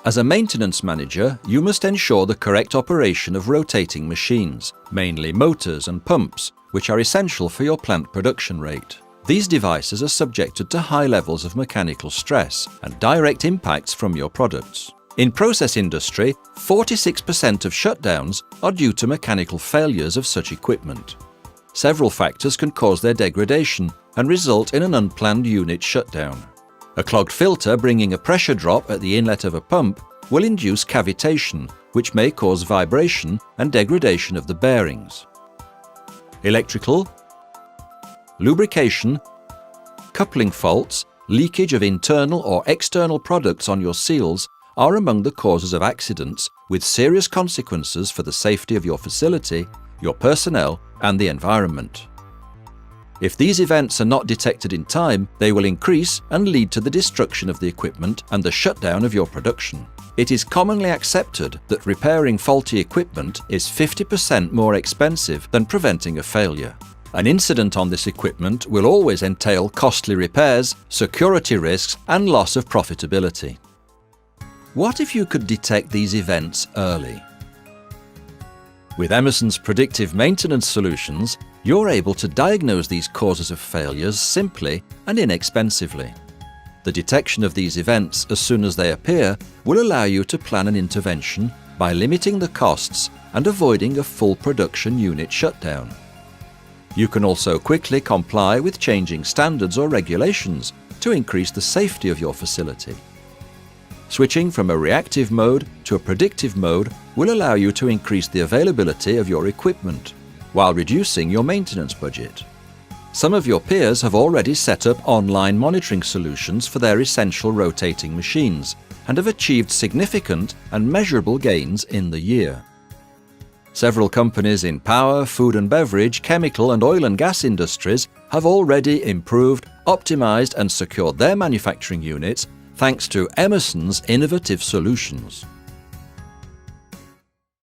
As a maintenance manager, you must ensure the correct operation of rotating machines, mainly motors and pumps, which are essential for your plant production rate. These devices are subjected to high levels of mechanical stress and direct impacts from your products. In process industry, 46% of shutdowns are due to mechanical failures of such equipment. Several factors can cause their degradation and result in an unplanned unit shutdown. A clogged filter bringing a pressure drop at the inlet of a pump will induce cavitation, which may cause vibration and degradation of the bearings. Electrical, lubrication, coupling faults, leakage of internal or external products on your seals are among the causes of accidents with serious consequences for the safety of your facility, your personnel, and the environment. If these events are not detected in time, they will increase and lead to the destruction of the equipment and the shutdown of your production. It is commonly accepted that repairing faulty equipment is 50% more expensive than preventing a failure. An incident on this equipment will always entail costly repairs, security risks, and loss of profitability. What if you could detect these events early? With Emerson's predictive maintenance solutions, you're able to diagnose these causes of failures simply and inexpensively. The detection of these events as soon as they appear will allow you to plan an intervention by limiting the costs and avoiding a full production unit shutdown. You can also quickly comply with changing standards or regulations to increase the safety of your facility. Switching from a reactive mode to a predictive mode will allow you to increase the availability of your equipment, while reducing your maintenance budget. Some of your peers have already set up online monitoring solutions for their essential rotating machines and have achieved significant and measurable gains in the year. Several companies in power, food and beverage, chemical and oil and gas industries have already improved, optimized and secured their manufacturing units thanks to Emerson's innovative solutions.